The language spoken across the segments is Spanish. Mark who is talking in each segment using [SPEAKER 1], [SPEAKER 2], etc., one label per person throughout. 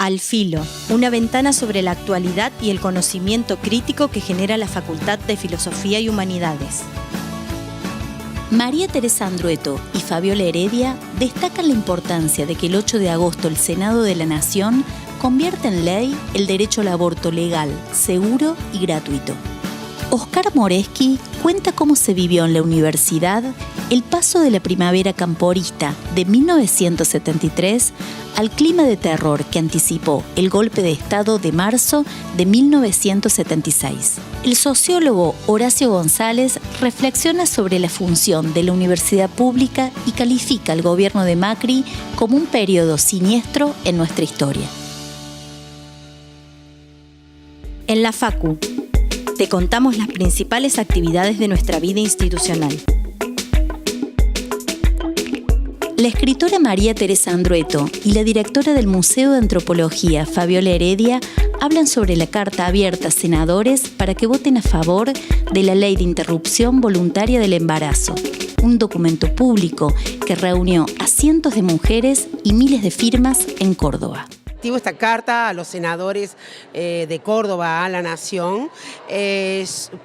[SPEAKER 1] Al Filo, una ventana sobre la actualidad y el conocimiento crítico que genera la Facultad de Filosofía y Humanidades.
[SPEAKER 2] María Teresa Andrueto y Fabiola Heredia destacan la importancia de que el 8 de agosto el Senado de la Nación convierta en ley el derecho al aborto legal, seguro y gratuito. Oscar Moreschi cuenta cómo se vivió en la universidad el paso de la primavera camporista de 1973 al clima de terror que anticipó el golpe de Estado de marzo de 1976. El sociólogo Horacio González reflexiona sobre la función de la universidad pública y califica al gobierno de Macri como un periodo siniestro en nuestra historia.
[SPEAKER 1] En la Facu, te contamos las principales actividades de nuestra vida institucional.
[SPEAKER 2] La escritora María Teresa Andrueto y la directora del Museo de Antropología, Fabiola Heredia, hablan sobre la carta abierta a senadores para que voten a favor de la Ley de Interrupción Voluntaria del Embarazo, un documento público que reunió a cientos de mujeres y miles de firmas en Córdoba.
[SPEAKER 3] Esta carta a los senadores de Córdoba a la Nación,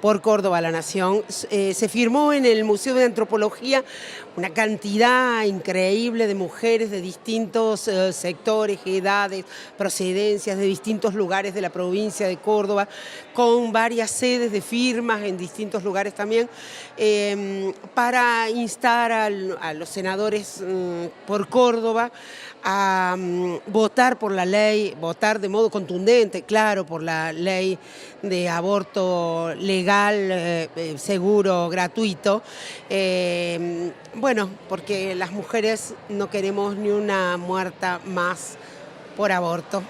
[SPEAKER 3] por Córdoba a la Nación, se firmó en el Museo de Antropología una cantidad increíble de mujeres de distintos sectores, edades, procedencias, de distintos lugares de la provincia de Córdoba, con varias sedes de firmas en distintos lugares también, para instar a los senadores por Córdoba a votar por la ley, votar de modo contundente, claro, por la ley de aborto legal, seguro, gratuito. Bueno, porque las mujeres no queremos ni una muerta más por aborto,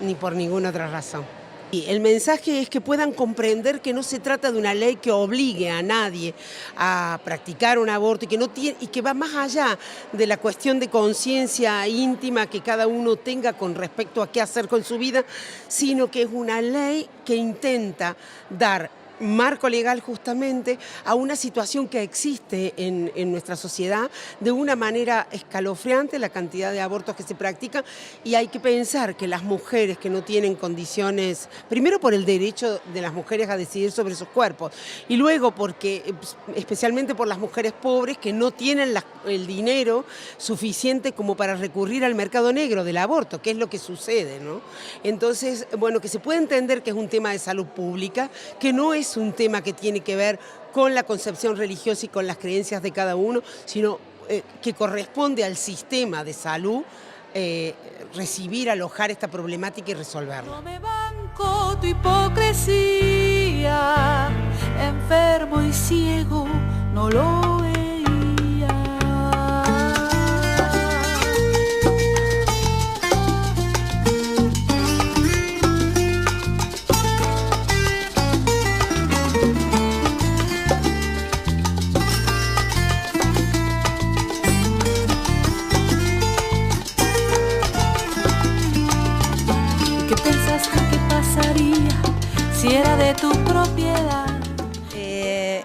[SPEAKER 3] ni por ninguna otra razón. Y el mensaje es que puedan comprender que no se trata de una ley que obligue a nadie a practicar un aborto y que va más allá de la cuestión de conciencia íntima que cada uno tenga con respecto a qué hacer con su vida, sino que es una ley que intenta dar marco legal justamente a una situación que existe en nuestra sociedad de una manera escalofriante, la cantidad de abortos que se practican, y hay que pensar que las mujeres que no tienen condiciones, primero por el derecho de las mujeres a decidir sobre sus cuerpos, y luego porque, especialmente por las mujeres pobres que no tienen el dinero suficiente como para recurrir al mercado negro del aborto, que es lo que sucede, ¿no? Entonces, bueno, que se puede entender que es un tema de salud pública, que no es un tema que tiene que ver con la concepción religiosa y con las creencias de cada uno, sino que corresponde al sistema de salud recibir, alojar esta problemática y resolverla.
[SPEAKER 4] No me banco tu hipocresía, enfermo y ciego no lo veía. ¿Qué pensás que pasaría si era de tu propiedad?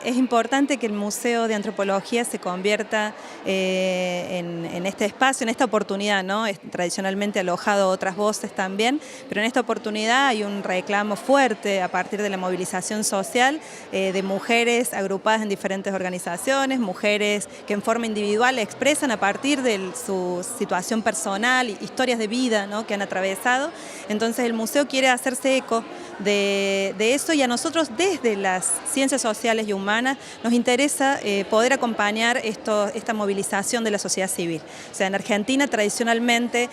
[SPEAKER 5] Es importante que el Museo de Antropología se convierta en este espacio, en esta oportunidad, ¿no? Es tradicionalmente alojado otras voces también, pero en esta oportunidad hay un reclamo fuerte a partir de la movilización social de mujeres agrupadas en diferentes organizaciones, mujeres que en forma individual expresan a partir de su situación personal, historias de vida, ¿no?, que han atravesado. Entonces el museo quiere hacerse eco de eso, y a nosotros desde las ciencias sociales y humanas nos interesa poder acompañar esta movilización de la sociedad civil. O sea, en Argentina tradicionalmente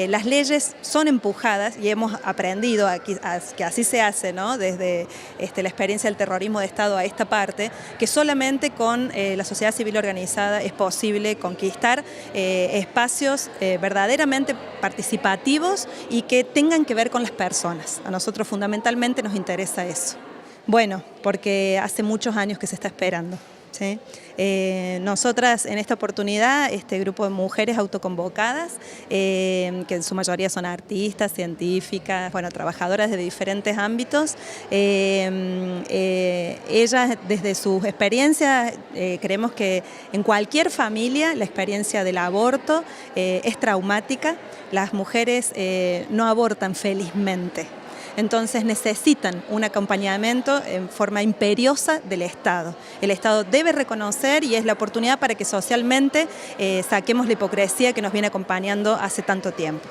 [SPEAKER 5] las leyes son empujadas, y hemos aprendido que así se hace, ¿no?, desde la experiencia del terrorismo de Estado a esta parte, que solamente con la sociedad civil organizada es posible conquistar espacios verdaderamente participativos y que tengan que ver con las personas. A nosotros fundamentalmente nos interesa eso. Bueno, porque hace muchos años que se está esperando. ¿sí? Nosotras en esta oportunidad, este grupo de mujeres autoconvocadas, que en su mayoría son artistas, científicas, bueno, trabajadoras de diferentes ámbitos, ellas desde sus experiencias creemos que en cualquier familia la experiencia del aborto es traumática. Las mujeres no abortan felizmente. Entonces necesitan un acompañamiento en forma imperiosa del Estado. El Estado debe reconocer y es la oportunidad para que socialmente saquemos la hipocresía que nos viene acompañando hace tanto tiempo.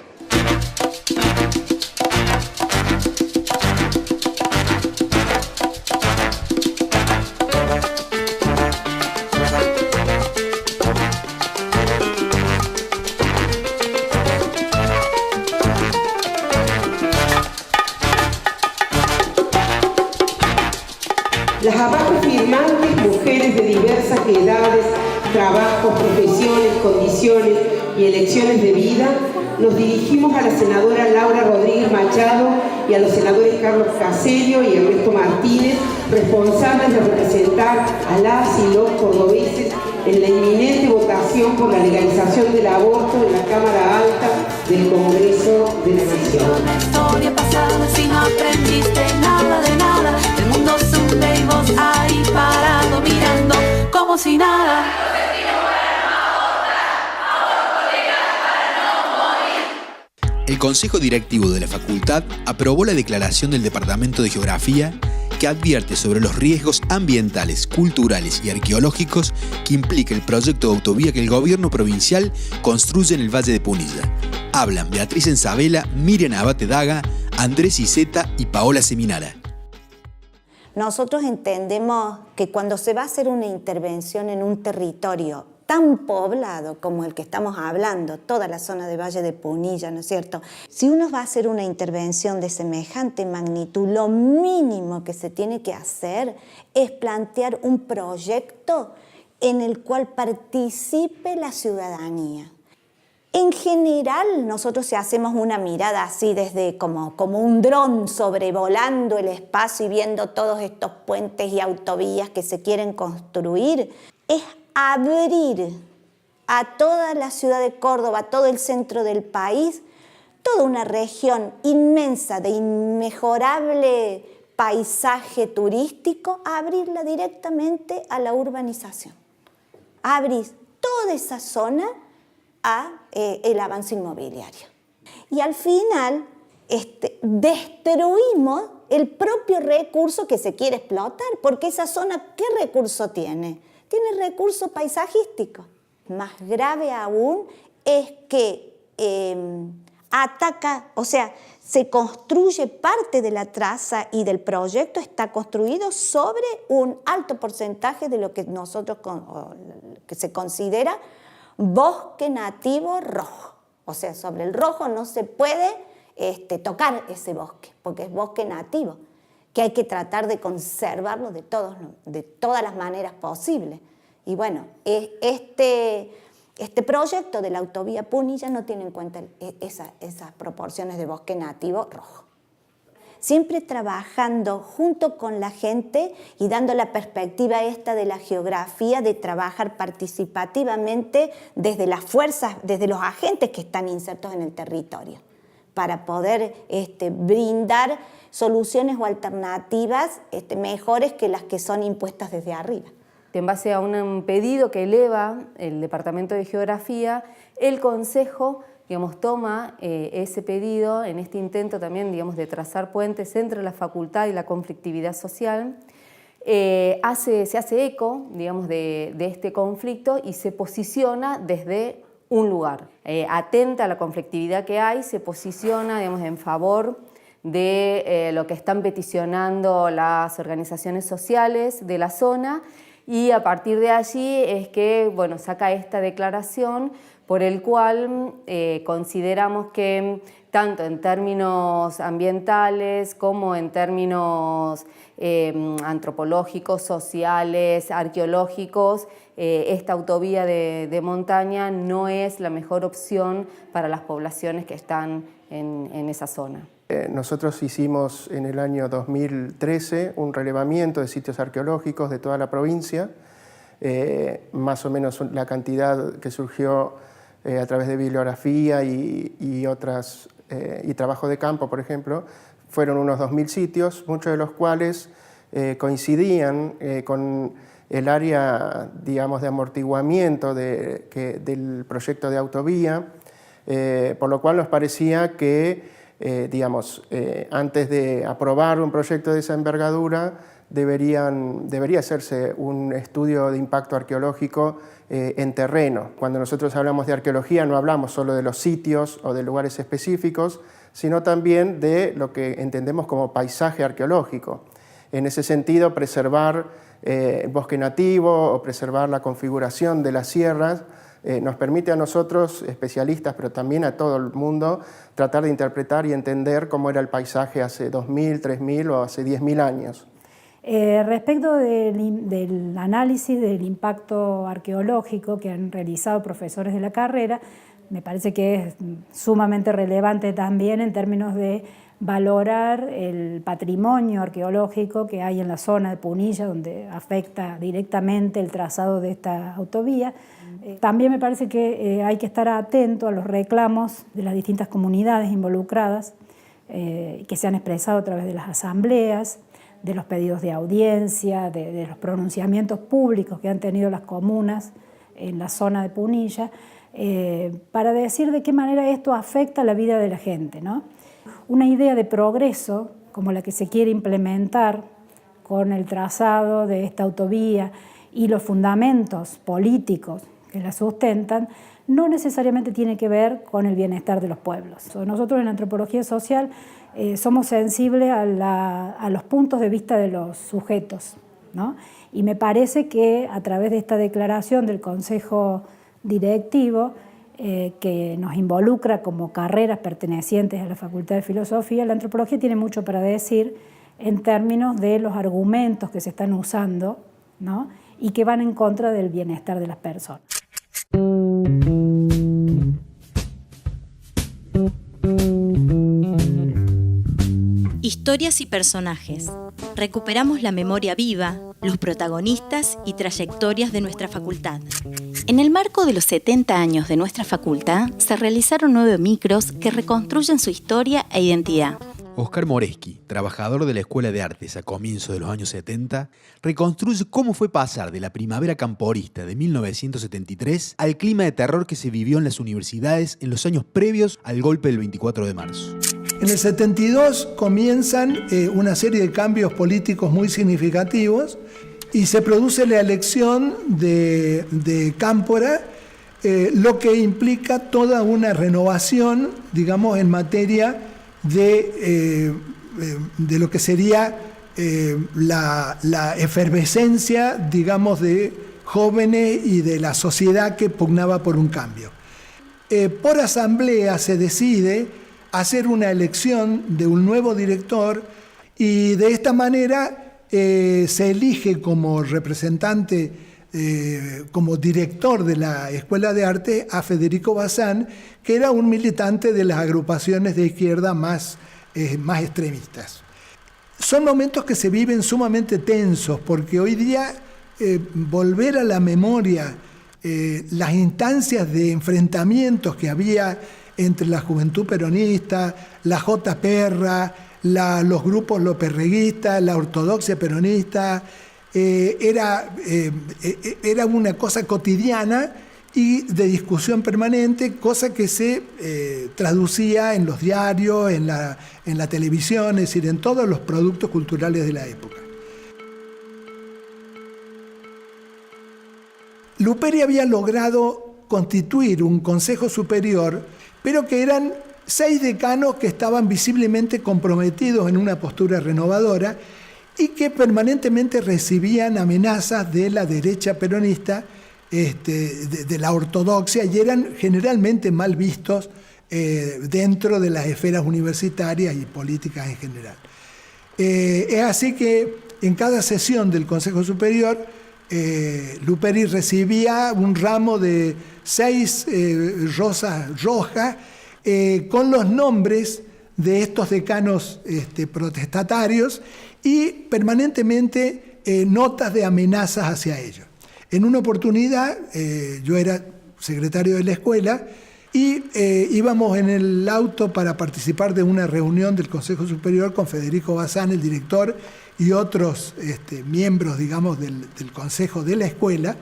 [SPEAKER 3] Las abajo firmantes, mujeres de diversas edades, trabajos, profesiones, condiciones y elecciones de vida, nos dirigimos a la senadora Laura Rodríguez Machado y a los senadores Carlos Casello y Ernesto Martínez, responsables de representar a las y los cordobeses en la inminente votación por la legalización del aborto en la Cámara Alta del Congreso de la Nación.
[SPEAKER 4] La historia pasada, si no aprendiste nada de nada, el mundo zumba y vos ahí parado mirando como si nada.
[SPEAKER 6] El Consejo Directivo de la Facultad aprobó la declaración del Departamento de Geografía que advierte sobre los riesgos ambientales, culturales y arqueológicos que implica el proyecto de autovía que el gobierno provincial construye en el Valle de Punilla. Hablan Beatriz Enzabela, Miriam Abate Daga, Andrés Iceta y Paola Seminara.
[SPEAKER 7] Nosotros entendemos que cuando se va a hacer una intervención en un territorio tan poblado como el que estamos hablando, toda la zona de Valle de Punilla, ¿no es cierto? Si uno va a hacer una intervención de semejante magnitud, lo mínimo que se tiene que hacer es plantear un proyecto en el cual participe la ciudadanía. En general, nosotros si hacemos una mirada así desde como un dron sobrevolando el espacio y viendo todos estos puentes y autovías que se quieren construir, es abrir a toda la ciudad de Córdoba, a todo el centro del país, toda una región inmensa de inmejorable paisaje turístico, abrirla directamente a la urbanización. Abrir toda esa zona a el avance inmobiliario. Y al final destruimos el propio recurso que se quiere explotar, porque esa zona, ¿qué recurso tiene? Tiene recurso paisajístico. Más grave aún es que ataca, o sea, se construye parte de la traza y del proyecto está construido sobre un alto porcentaje de lo que nosotros que se considera bosque nativo rojo. O sea, sobre el rojo no se puede tocar ese bosque, porque es bosque nativo, que hay que tratar de conservarlo de todas las maneras posibles. Y bueno, este proyecto de la autovía Punilla no tiene en cuenta esas proporciones de bosque nativo rojo. Siempre trabajando junto con la gente y dando la perspectiva esta de la geografía, de trabajar participativamente desde las fuerzas, desde los agentes que están insertos en el territorio, para poder brindar soluciones o alternativas mejores que las que son impuestas desde arriba.
[SPEAKER 8] En base a un pedido que eleva el Departamento de Geografía, el Consejo toma ese pedido en este intento también de trazar puentes entre la facultad y la conflictividad social. Se hace eco de este conflicto y se posiciona desde un lugar. Atenta a la conflictividad que hay, se posiciona en favor de lo que están peticionando las organizaciones sociales de la zona, y a partir de allí es que saca esta declaración por el cual consideramos que tanto en términos ambientales como en términos antropológicos, sociales, arqueológicos, esta autovía de montaña no es la mejor opción para las poblaciones que están en esa zona.
[SPEAKER 9] Nosotros hicimos en el año 2013 un relevamiento de sitios arqueológicos de toda la provincia más o menos la cantidad que surgió a través de bibliografía y trabajo de campo, por ejemplo, fueron unos 2.000 sitios, muchos de los cuales coincidían con el área, digamos, de amortiguamiento del proyecto de autovía, por lo cual nos parecía que, antes de aprobar un proyecto de esa envergadura, debería hacerse un estudio de impacto arqueológico en terreno. Cuando nosotros hablamos de arqueología no hablamos solo de los sitios o de lugares específicos, sino también de lo que entendemos como paisaje arqueológico. En ese sentido, preservar el bosque nativo o preservar la configuración de las sierras nos permite a nosotros, especialistas, pero también a todo el mundo, tratar de interpretar y entender cómo era el paisaje hace 2.000, 3.000 o hace 10.000 años.
[SPEAKER 10] Respecto del análisis del impacto arqueológico que han realizado profesores de la carrera, me parece que es sumamente relevante también en términos de valorar el patrimonio arqueológico que hay en la zona de Punilla, donde afecta directamente el trazado de esta autovía. También me parece que hay que estar atento a los reclamos de las distintas comunidades involucradas que se han expresado a través de las asambleas, de los pedidos de audiencia, de los pronunciamientos públicos que han tenido las comunas en la zona de Punilla, para decir de qué manera esto afecta la vida de la gente, ¿no? Una idea de progreso, como la que se quiere implementar con el trazado de esta autovía y los fundamentos políticos que la sustentan, no necesariamente tiene que ver con el bienestar de los pueblos. Nosotros en antropología social somos sensibles a los puntos de vista de los sujetos, ¿no? Y me parece que a través de esta declaración del Consejo Directivo, que nos involucra como carreras pertenecientes a la Facultad de Filosofía, la antropología tiene mucho para decir en términos de los argumentos que se están usando, ¿no? Y que van en contra del bienestar de las personas.
[SPEAKER 1] Historias y personajes. Recuperamos la memoria viva, los protagonistas y trayectorias de nuestra facultad.
[SPEAKER 2] En el marco de los 70 años de nuestra facultad, se realizaron 9 micros que reconstruyen su historia e identidad.
[SPEAKER 6] Oscar Moreschi, trabajador de la Escuela de Artes a comienzos de los años 70, reconstruye cómo fue pasar de la primavera camporista de 1973 al clima de terror que se vivió en las universidades en los años previos al golpe del 24 de marzo.
[SPEAKER 11] En el 72 comienzan una serie de cambios políticos muy significativos y se produce la elección de Cámpora, lo que implica toda una renovación, digamos, en materia de lo que sería la efervescencia, digamos, de jóvenes y de la sociedad que pugnaba por un cambio. Por asamblea se decide hacer una elección de un nuevo director y de esta manera se elige como representante, como director de la Escuela de Arte a Federico Bazán, que era un militante de las agrupaciones de izquierda más extremistas. Son momentos que se viven sumamente tensos, porque hoy día volver a la memoria las instancias de enfrentamientos que había entre la juventud peronista, la JPerra, los grupos loperreguistas, la ortodoxia peronista, era una cosa cotidiana y de discusión permanente, cosa que se traducía en los diarios, en la televisión, es decir, en todos los productos culturales de la época. Luperi había logrado constituir un consejo superior, pero que eran 6 decanos que estaban visiblemente comprometidos en una postura renovadora y que permanentemente recibían amenazas de la derecha peronista, de la ortodoxia, y eran generalmente mal vistos dentro de las esferas universitarias y políticas en general. Es así que en cada sesión del Consejo Superior, Luperi recibía un ramo de 6 rosas rojas con los nombres de estos decanos protestatarios y permanentemente notas de amenazas hacia ellos. En una oportunidad, yo era secretario de la escuela y íbamos en el auto para participar de una reunión del Consejo Superior con Federico Bazán, el director, y otros miembros, digamos, del consejo de la escuela.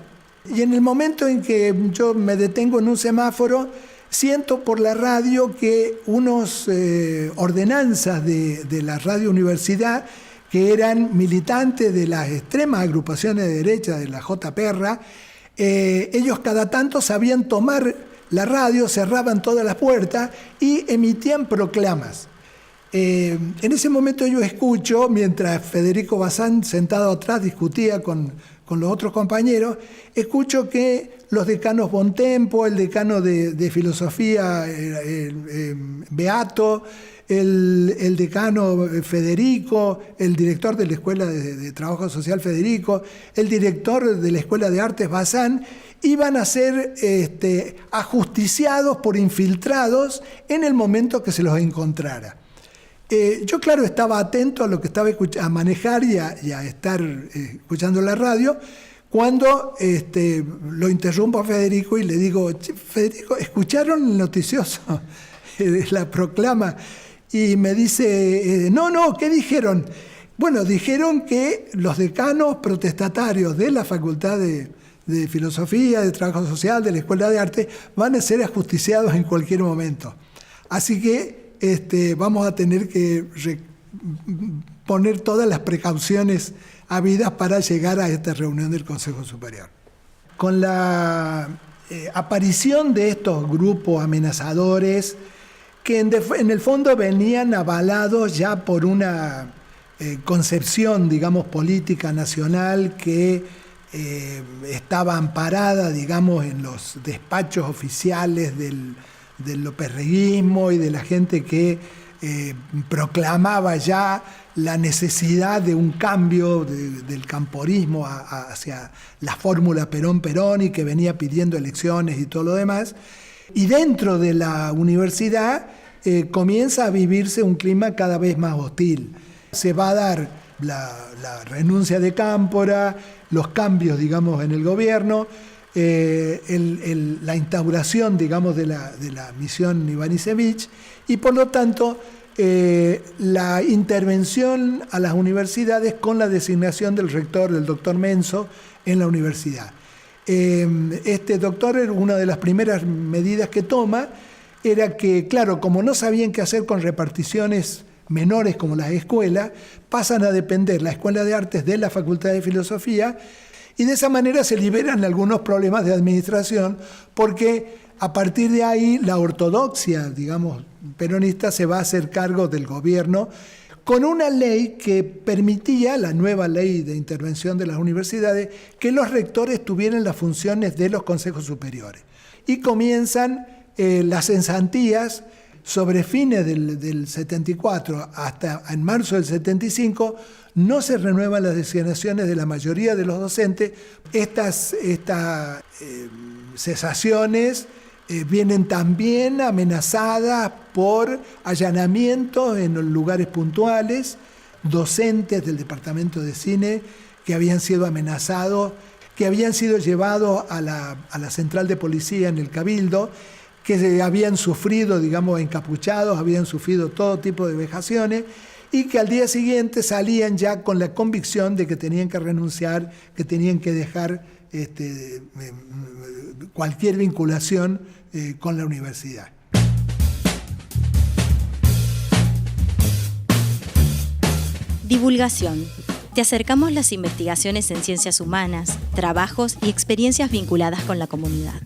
[SPEAKER 11] Y en el momento en que yo me detengo en un semáforo, siento por la radio que unos ordenanzas de la Radio Universidad, que eran militantes de las extremas agrupaciones de derecha de la J. Perra, ellos cada tanto sabían tomar la radio, cerraban todas las puertas y emitían proclamas. En ese momento yo escucho, mientras Federico Bazán, sentado atrás, discutía con los otros compañeros, escucho que los decanos Bontempo, el decano de filosofía Beato, el decano Federico, el director de la Escuela de Trabajo Social Federico, el director de la Escuela de Artes Bazán, iban a ser ajusticiados por infiltrados en el momento que se los encontrara. Yo, claro, estaba atento a lo que estaba a manejar y a estar escuchando la radio, cuando lo interrumpo a Federico y le digo: Federico, ¿escucharon el noticioso? La proclama. Y me dice: no, ¿qué dijeron? Bueno, dijeron que los decanos protestatarios de la Facultad de Filosofía, de Trabajo Social, de la Escuela de Arte, van a ser ajusticiados en cualquier momento. Así que vamos a tener que poner todas las precauciones habidas para llegar a esta reunión del Consejo Superior. Con la aparición de estos grupos amenazadores, que en el fondo venían avalados ya por una concepción, digamos, política nacional que estaba amparada, digamos, en los despachos oficiales del lópezreguismo y de la gente que proclamaba ya la necesidad de un cambio del camporismo hacia la fórmula Perón-Perón, y que venía pidiendo elecciones y todo lo demás. Y dentro de la universidad comienza a vivirse un clima cada vez más hostil. Se va a dar la renuncia de Cámpora, los cambios, digamos, en el gobierno, la instauración, digamos, de la misión Ivanišević, y por lo tanto la intervención a las universidades con la designación del rector, del doctor Menso, en la universidad. Este doctor, una de las primeras medidas que toma era que, claro, como no sabían qué hacer con reparticiones menores como las escuelas, pasan a depender la Escuela de Artes de la Facultad de Filosofía, y de esa manera se liberan algunos problemas de administración, porque a partir de ahí la ortodoxia, digamos, peronista se va a hacer cargo del gobierno con una ley que permitía, la nueva ley de intervención de las universidades, que los rectores tuvieran las funciones de los consejos superiores. Y comienzan las cesantías sobre fines del 74 hasta en marzo del 75. No se renuevan las designaciones de la mayoría de los docentes. Estas cesaciones vienen también amenazadas por allanamientos en lugares puntuales, docentes del departamento de cine que habían sido amenazados, que habían sido llevados a la central de policía en el Cabildo, que habían sufrido, digamos, encapuchados, habían sufrido todo tipo de vejaciones, y que al día siguiente salían ya con la convicción de que tenían que renunciar, que tenían que dejar cualquier vinculación con la universidad.
[SPEAKER 1] Divulgación. Te acercamos las investigaciones en ciencias humanas, trabajos y experiencias vinculadas con la comunidad.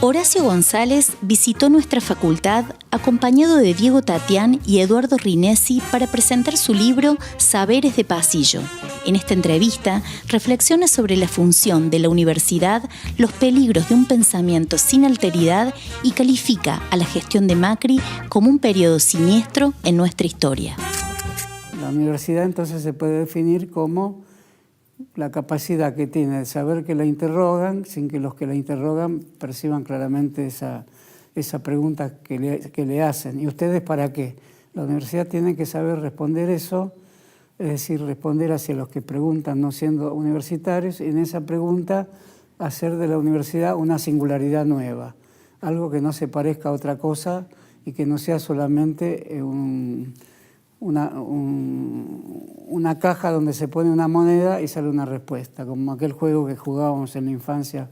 [SPEAKER 2] Horacio González visitó nuestra facultad acompañado de Diego Tatián y Eduardo Rinesi para presentar su libro Saberes de Pasillo. En esta entrevista reflexiona sobre la función de la universidad, los peligros de un pensamiento sin alteridad, y califica a la gestión de Macri como un periodo siniestro en nuestra historia.
[SPEAKER 12] La universidad entonces se puede definir como la capacidad que tiene de saber que la interrogan sin que los que la interrogan perciban claramente esa pregunta que le hacen. ¿Y ustedes para qué? La universidad tiene que saber responder eso es decir, responder hacia los que preguntan no siendo universitarios, y en esa pregunta hacer de la universidad una singularidad nueva, algo que no se parezca a otra cosa y que no sea solamente una caja donde se pone una moneda y sale una respuesta, como aquel juego que jugábamos en la infancia,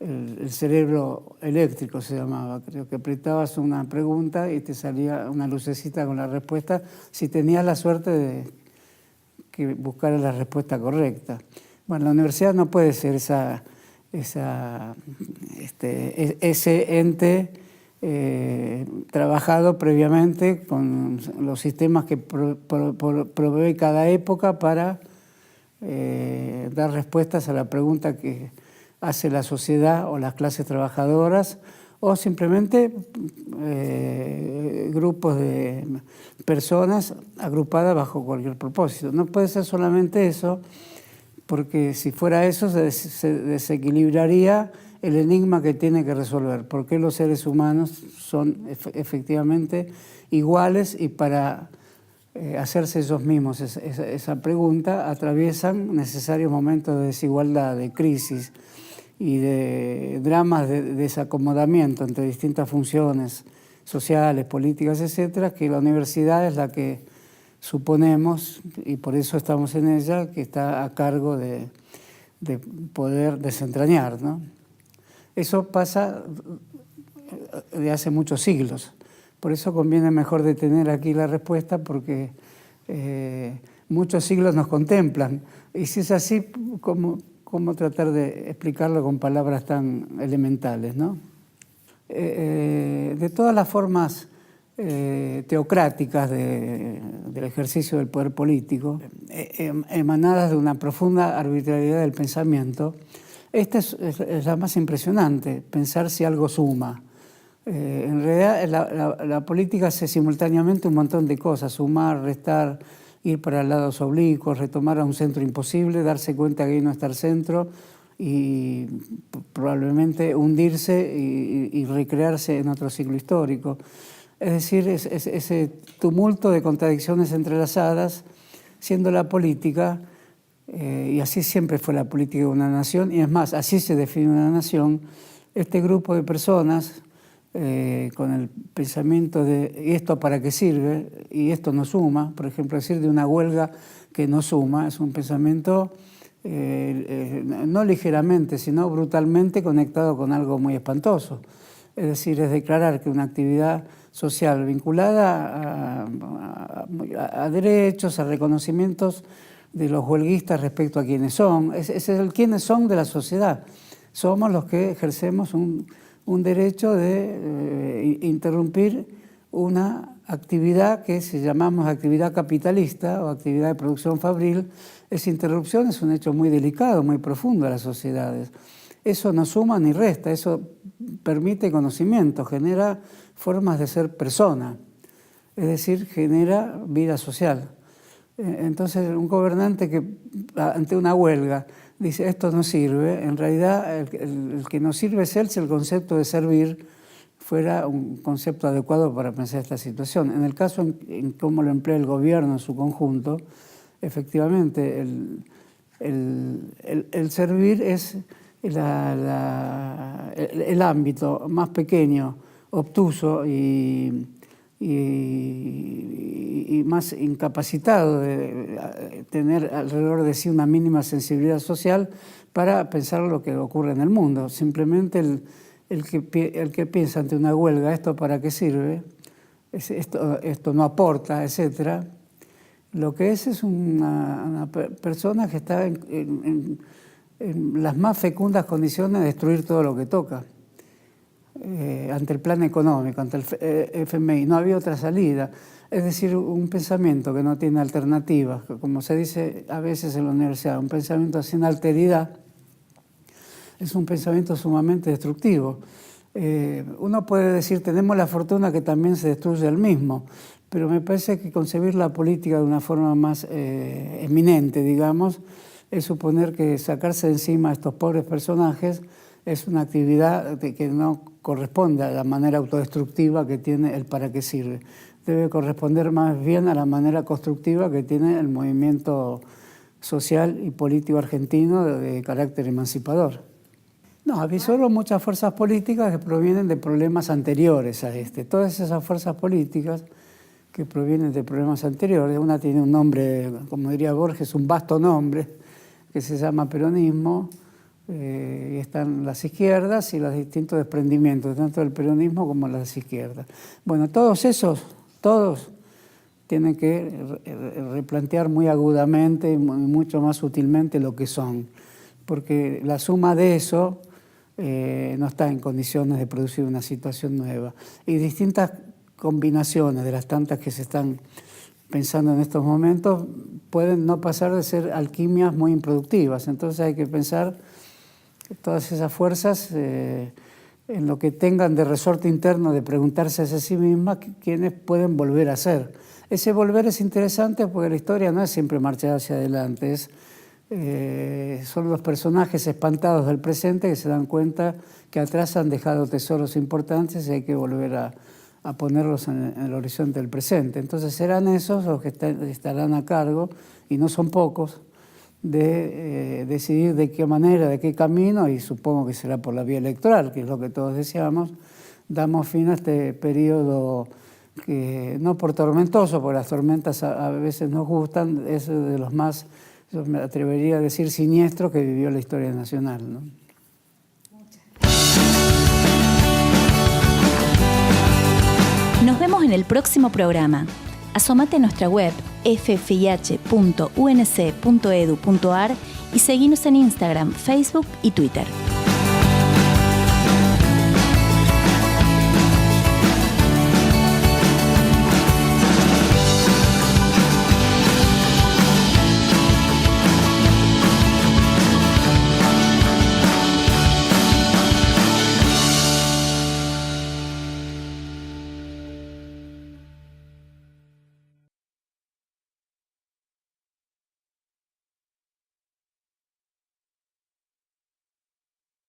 [SPEAKER 12] el cerebro eléctrico se llamaba. Creo que apretabas una pregunta y te salía una lucecita con la respuesta si tenías la suerte de que buscaras la respuesta correcta. Bueno, la universidad no puede ser ese ente trabajado previamente con los sistemas que provee cada época para dar respuestas a la pregunta que hace la sociedad o las clases trabajadoras, o simplemente grupos de personas agrupadas bajo cualquier propósito. No puede ser solamente eso, porque si fuera eso se desequilibraría el enigma que tiene que resolver. ¿Por qué los seres humanos son efectivamente iguales? Y para hacerse ellos mismos esa pregunta atraviesan necesarios momentos de desigualdad, de crisis y de dramas de desacomodamiento entre distintas funciones sociales, políticas, etcétera, que la universidad es la que suponemos, y por eso estamos en ella, que está a cargo de poder desentrañar, ¿no? Eso pasa de hace muchos siglos. Por eso conviene mejor detener aquí la respuesta, porque muchos siglos nos contemplan. Y si es así, ¿cómo tratar de explicarlo con palabras tan elementales, ¿no? De todas las formas teocráticas del ejercicio del poder político, emanadas de una profunda arbitrariedad del pensamiento, esta es la más impresionante, pensar si algo suma. En realidad la política hace simultáneamente un montón de cosas: sumar, restar, ir para lados oblicuos, retomar a un centro imposible, darse cuenta que ahí no está el centro y probablemente hundirse y recrearse en otro ciclo histórico. Es decir, ese tumulto de contradicciones entrelazadas, siendo la política, y así siempre fue la política de una nación, y es más, así se define una nación, este grupo de personas con el pensamiento de ¿y esto para qué sirve? Y esto no suma. Por ejemplo, decir de una huelga que no suma es un pensamiento no ligeramente, sino brutalmente conectado con algo muy espantoso. Es decir, es declarar que una actividad social vinculada a derechos, a reconocimientos de los huelguistas respecto a quienes son. Es el quiénes son de la sociedad. Somos los que ejercemos un derecho de interrumpir una actividad que si llamamos actividad capitalista o actividad de producción fabril. Esa interrupción es un hecho muy delicado, muy profundo a las sociedades. Eso no suma ni resta, eso permite conocimiento, genera formas de ser persona, es decir, genera vida social. Entonces, un gobernante que ante una huelga dice esto no sirve, en realidad el que no sirve es él, si el concepto de servir fuera un concepto adecuado para pensar esta situación. En el caso en cómo lo emplea el gobierno en su conjunto, efectivamente el servir es el ámbito más pequeño, obtuso y más incapacitado de tener alrededor de sí una mínima sensibilidad social para pensar lo que ocurre en el mundo. Simplemente el que piensa ante una huelga, ¿esto para qué sirve? Esto no aporta, etc. Lo que es una persona que está en las más fecundas condiciones de destruir todo lo que toca. Ante el plan económico, ante el FMI, no había otra salida. Es decir, un pensamiento que no tiene alternativas, como se dice a veces en la universidad, un pensamiento sin alteridad, es un pensamiento sumamente destructivo. Uno puede decir, tenemos la fortuna que también se destruye el mismo, pero me parece que concebir la política de una forma más eminente, digamos, es suponer que sacarse de encima a estos pobres personajes es una actividad que no corresponde a la manera autodestructiva que tiene el para qué sirve. Debe corresponder más bien a la manera constructiva que tiene el movimiento social y político argentino de carácter emancipador. No, avisoró muchas fuerzas políticas que provienen de problemas anteriores a este. Todas esas fuerzas políticas que provienen de problemas anteriores, una tiene un nombre, como diría Borges, un vasto nombre, que se llama peronismo, y están las izquierdas y los distintos desprendimientos, tanto del peronismo como las izquierdas. Bueno, todos tienen que replantear muy agudamente y mucho más sutilmente lo que son, porque la suma de eso no está en condiciones de producir una situación nueva. Y distintas combinaciones de las tantas que se están pensando en estos momentos pueden no pasar de ser alquimias muy improductivas. Entonces hay que pensar todas esas fuerzas en lo que tengan de resorte interno de preguntarse a sí mismas quiénes pueden volver a ser. Ese volver es interesante porque la historia no es siempre marchar hacia adelante, son los personajes espantados del presente que se dan cuenta que atrás han dejado tesoros importantes y hay que volver a ponerlos en el horizonte del presente. Entonces serán esos los que estarán a cargo, y no son pocos, de decidir de qué manera, de qué camino, y supongo que será por la vía electoral, que es lo que todos deseamos, damos fin a este periodo que, no por tormentoso, porque las tormentas a veces nos gustan, es de los más, yo me atrevería a decir, siniestros que vivió la historia nacional, ¿no?
[SPEAKER 2] Nos vemos en el próximo programa. Asómate a nuestra web ffih.unc.edu.ar y seguinos en Instagram, Facebook y Twitter.